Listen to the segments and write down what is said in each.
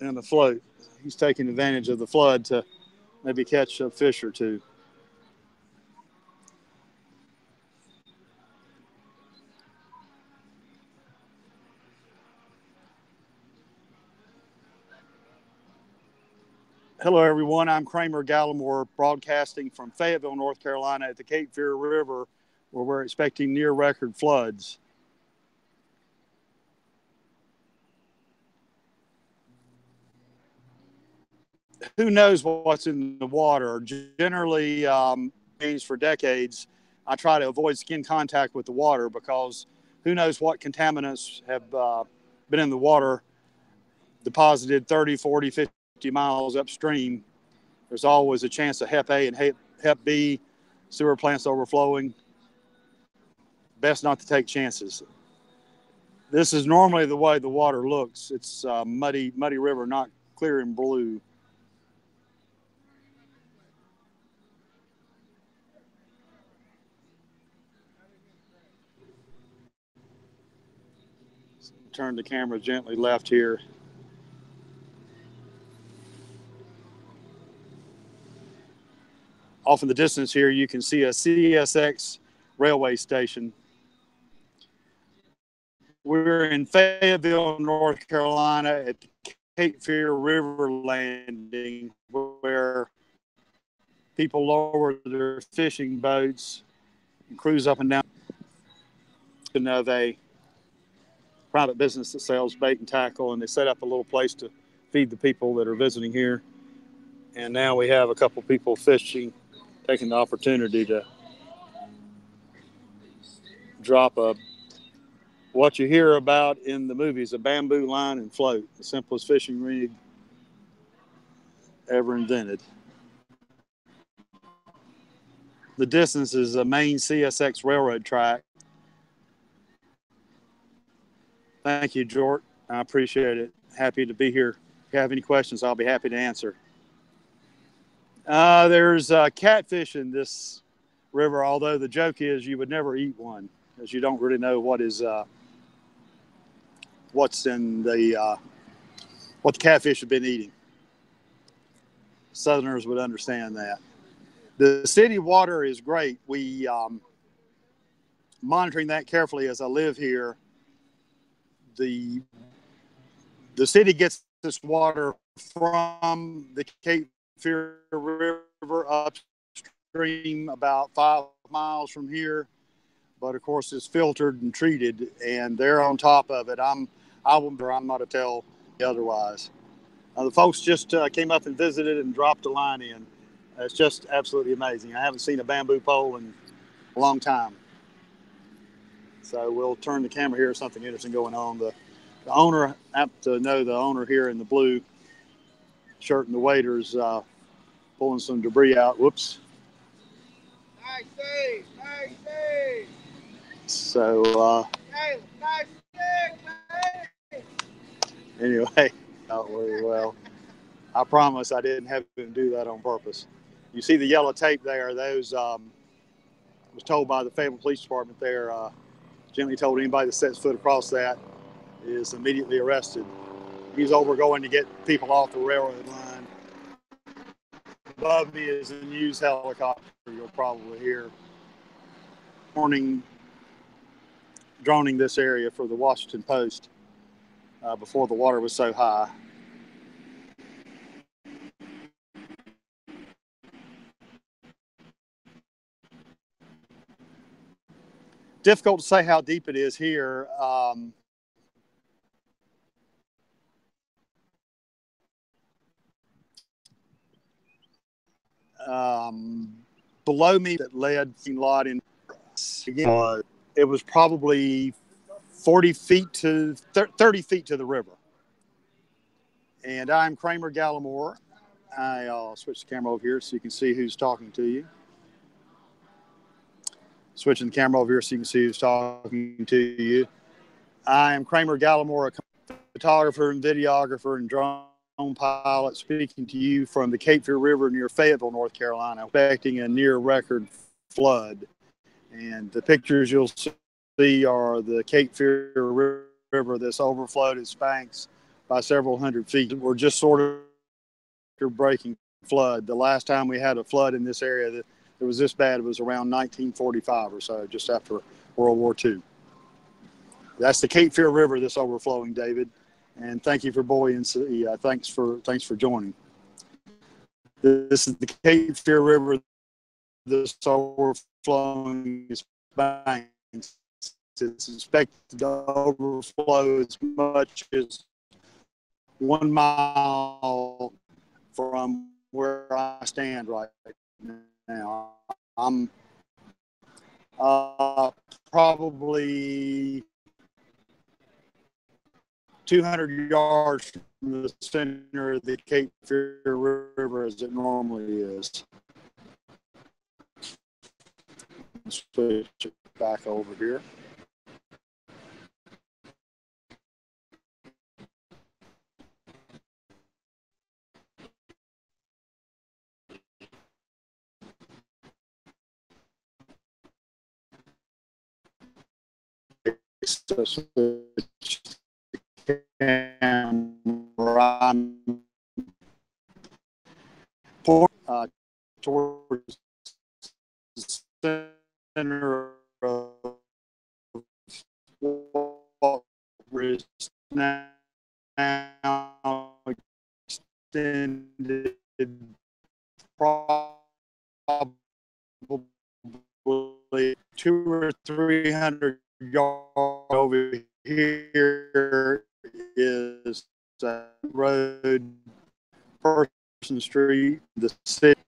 in the float. He's taking advantage of the flood to maybe catch a fish or two. Hello, everyone. I'm Kramer Gallimore, broadcasting from Fayetteville, North Carolina at the Cape Fear River, where we're expecting near-record floods. Who knows what's in the water? Generally, for decades, I try to avoid skin contact with the water because who knows what contaminants have been in the water deposited 30, 40, 50 miles upstream. There's always a chance of Hep A and Hep B, sewer plants overflowing. Best not to take chances. This is normally the way the water looks. It's a muddy river, not clear and blue. Turn the camera gently left here. Off in the distance here, you can see a CSX railway station. We're in Fayetteville, North Carolina at the Cape Fear River landing, where people lower their fishing boats and cruise up and down. Of a private business that sells bait and tackle, and they set up a little place to feed the people that are visiting here. And now we have a couple people fishing, taking the opportunity to drop what you hear about in the movies, a bamboo line and float, the simplest fishing rig ever invented. The distance is a main CSX railroad track. Thank you, Jort. I appreciate it. Happy to be here. If you have any questions, I'll be happy to answer. There's catfish in this river, although the joke is you would never eat one, as you don't really know what the catfish have been eating. Southerners would understand that. The city water is great. We monitoring that carefully as I live here. The city gets this water from the Cape Fear River upstream about 5 miles from here, but of course it's filtered and treated, and they're on top of it. I'm not to tell otherwise. The folks just came up and visited and dropped a line in. It's just absolutely amazing. I haven't seen a bamboo pole in a long time. So we'll turn the camera here. Something interesting going on. The owner, I have to know the owner here in the blue shirt, and the waiter's pulling some debris out. Whoops. Nice day. Nice day. So, nice day, anyway, not very well. I promise I didn't have to do that on purpose. You see the yellow tape there. Those was told by the Fayetteville Police Department there. Gently told anybody that sets foot across that is immediately arrested. He's over going to get people off the railroad line. Above me is a news helicopter you'll probably hear droning this area for the Washington Post before the water was so high. Difficult to say how deep it is here. Below me that led a lot in. It was probably 40 feet to 30 feet to the river. And I'm Kramer Gallimore. I'll switch the camera over here so you can see who's talking to you. Switching the camera over here so you can see who's talking to you. I am Kramer Gallimore, a photographer and videographer and drone pilot, speaking to you from the Cape Fear River near Fayetteville, North Carolina, expecting a near record flood. And the pictures you'll see are the Cape Fear River that's overflowed its banks by several hundred feet. We're just sort of breaking flood. The last time we had a flood in this area that it was this bad was around 1945 or so, just after World War II. That's the Cape Fear River that's overflowing, David. And thank you for buoyancy. Thanks for joining. This is the Cape Fear River that's overflowing its banks. It's expected to overflow as much as 1 mile from where I stand right now. I'm probably 200 yards from the center of the Cape Fear River as it normally is. Switch it back over here. Camera. Towards the center of what is now extended probably 200 or 300 yards over here is road, Person Street, the city.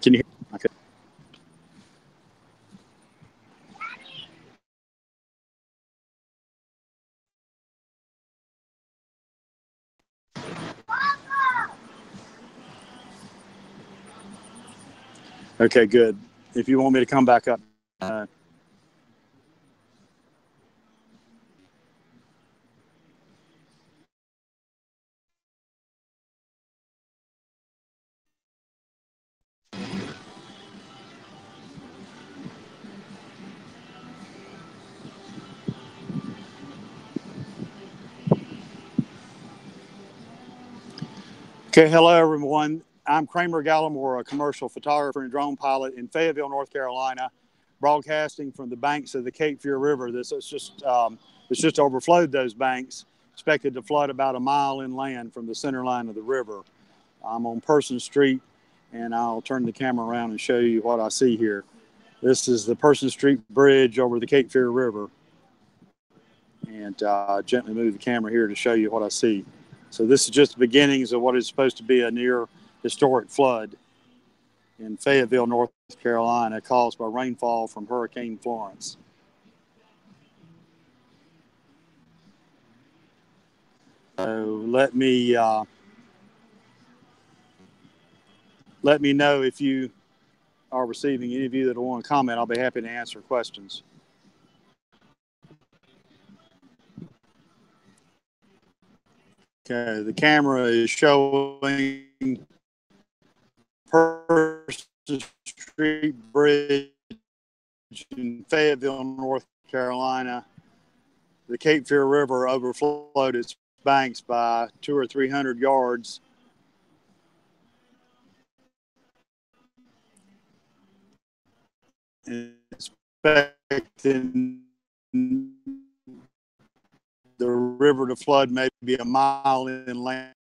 Can you hear? Okay. Okay, good. If you want me to come back up. Okay, hello everyone. I'm Kramer Gallimore, a commercial photographer and drone pilot in Fayetteville, North Carolina, broadcasting from the banks of the Cape Fear River. This is it's just overflowed those banks, expected to flood about a mile inland from the center line of the river. I'm on Person Street, and I'll turn the camera around and show you what I see here. This is the Person Street Bridge over the Cape Fear River, and gently move the camera here to show you what I see. So this is just the beginnings of what is supposed to be a near historic flood in Fayetteville, North Carolina, caused by rainfall from Hurricane Florence. So let me know if you are receiving. Any of you that want to comment, I'll be happy to answer questions. Okay, the camera is showing Person Street Bridge in Fayetteville, North Carolina. The Cape Fear River overflowed its banks by 200 or 300 yards. Expecting the river to flood maybe a mile inland.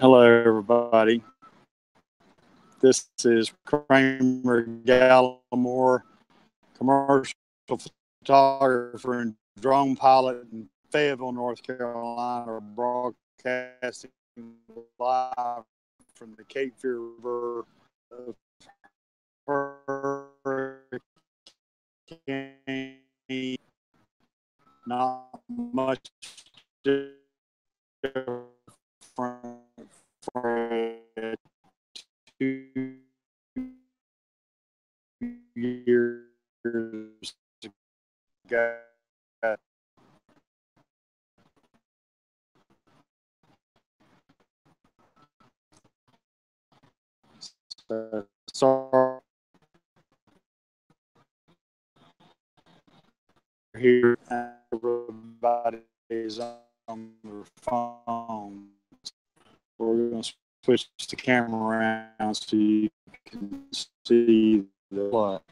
Hello, everybody. This is Kramer Gallimore, commercial photographer and drone pilot in Fayetteville, North Carolina, broadcasting live from the Cape Fear River of Hurricane. Not much different from 2 years ago. So, sorry here, everybody's on their phone. We're going to switch the camera around so you can see the what.